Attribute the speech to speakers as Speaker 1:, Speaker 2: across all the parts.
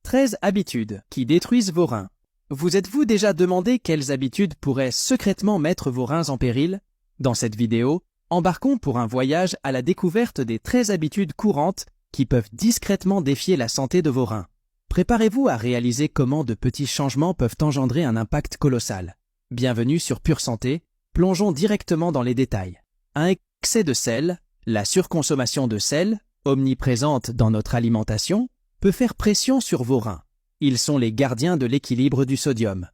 Speaker 1: 13 habitudes qui détruisent vos reins. Vous êtes-vous déjà demandé quelles habitudes pourraient secrètement mettre vos reins en péril? Dans cette vidéo, embarquons pour un voyage à la découverte des 13 habitudes courantes qui peuvent discrètement défier la santé de vos reins. Préparez-vous à réaliser comment de petits changements peuvent engendrer un impact colossal. Bienvenue sur Pure Santé, plongeons directement dans les détails. Un excès de sel, la surconsommation de sel, omniprésente dans notre alimentation, peut faire pression sur vos reins. Ils sont les gardiens de l'équilibre du sodium.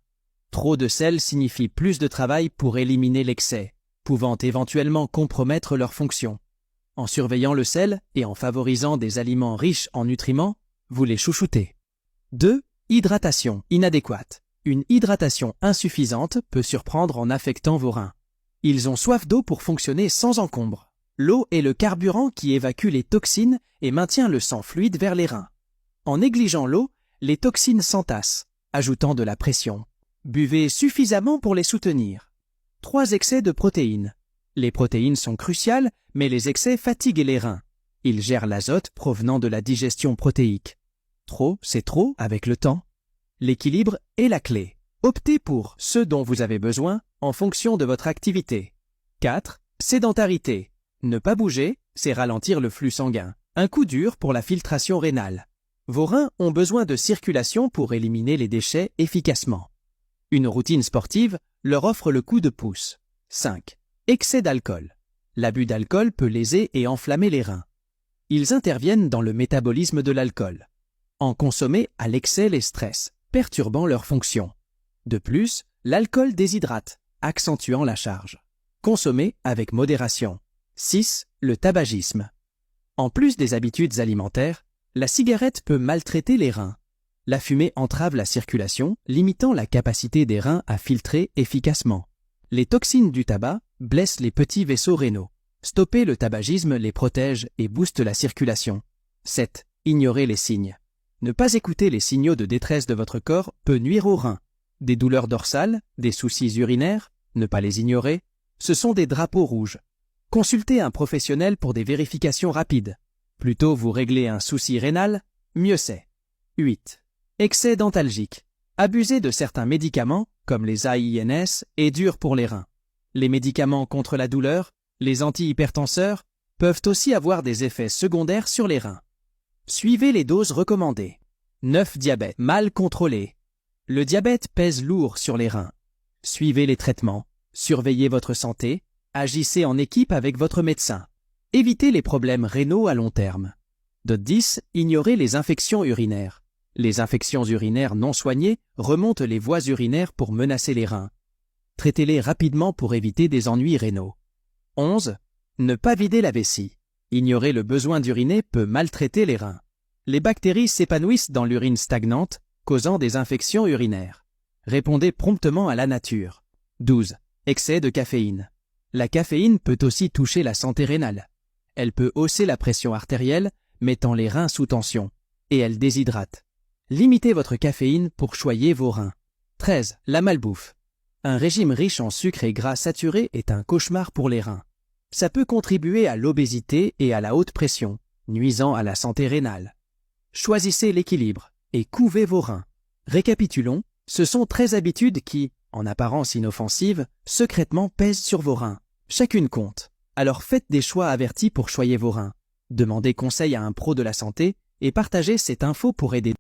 Speaker 1: Trop de sel signifie plus de travail pour éliminer l'excès, pouvant éventuellement compromettre leur fonction. En surveillant le sel et en favorisant des aliments riches en nutriments, vous les chouchoutez. 2. Hydratation inadéquate. Une hydratation insuffisante peut surprendre en affectant vos reins. Ils ont soif d'eau pour fonctionner sans encombre. L'eau est le carburant qui évacue les toxines et maintient le sang fluide vers les reins. En négligeant l'eau, les toxines s'entassent, ajoutant de la pression. Buvez suffisamment pour les soutenir. 3. Excès de protéines. Les protéines sont cruciales, mais les excès fatiguent les reins. Ils gèrent l'azote provenant de la digestion protéique. Trop, c'est trop avec le temps. L'équilibre est la clé. Optez pour ce dont vous avez besoin en fonction de votre activité. 4. Sédentarité. Ne pas bouger, c'est ralentir le flux sanguin. Un coup dur pour la filtration rénale. Vos reins ont besoin de circulation pour éliminer les déchets efficacement. Une routine sportive leur offre le coup de pouce. 5. Excès d'alcool. L'abus d'alcool peut léser et enflammer les reins. Ils interviennent dans le métabolisme de l'alcool. En consommer à l'excès les stress, perturbant leur fonction. De plus, l'alcool déshydrate, accentuant la charge. Consommez avec modération. 6. Le tabagisme. En plus des habitudes alimentaires, la cigarette peut maltraiter les reins. La fumée entrave la circulation, limitant la capacité des reins à filtrer efficacement. Les toxines du tabac blessent les petits vaisseaux rénaux. Stopper le tabagisme les protège et booste la circulation. 7. Ignorer les signes. Ne pas écouter les signaux de détresse de votre corps peut nuire aux reins. Des douleurs dorsales, des soucis urinaires, ne pas les ignorer, ce sont des drapeaux rouges. Consultez un professionnel pour des vérifications rapides. Plus tôt vous réglez un souci rénal, mieux c'est. 8. Excès dentalgique. Abuser de certains médicaments, comme les AINS, est dur pour les reins. Les médicaments contre la douleur, les antihypertenseurs, peuvent aussi avoir des effets secondaires sur les reins. Suivez les doses recommandées. 9. Diabète mal contrôlé. Le diabète pèse lourd sur les reins. Suivez les traitements, surveillez votre santé, agissez en équipe avec votre médecin. Évitez les problèmes rénaux à long terme. 10. Ignorez les infections urinaires. Les infections urinaires non soignées remontent les voies urinaires pour menacer les reins. Traitez-les rapidement pour éviter des ennuis rénaux. 11. Ne pas vider la vessie. Ignorer le besoin d'uriner peut maltraiter les reins. Les bactéries s'épanouissent dans l'urine stagnante, causant des infections urinaires. Répondez promptement à la nature. 12. Excès de caféine. La caféine peut aussi toucher la santé rénale. Elle peut hausser la pression artérielle, mettant les reins sous tension, et elle déshydrate. Limitez votre caféine pour choyer vos reins. 13. La malbouffe. Un régime riche en sucre et gras saturés est un cauchemar pour les reins. Ça peut contribuer à l'obésité et à la haute pression, nuisant à la santé rénale. Choisissez l'équilibre et couvez vos reins. Récapitulons, ce sont 13 habitudes qui, en apparence inoffensives, secrètement pèsent sur vos reins. Chacune compte. Alors faites des choix avertis pour choyer vos reins. Demandez conseil à un pro de la santé et partagez cette info pour aider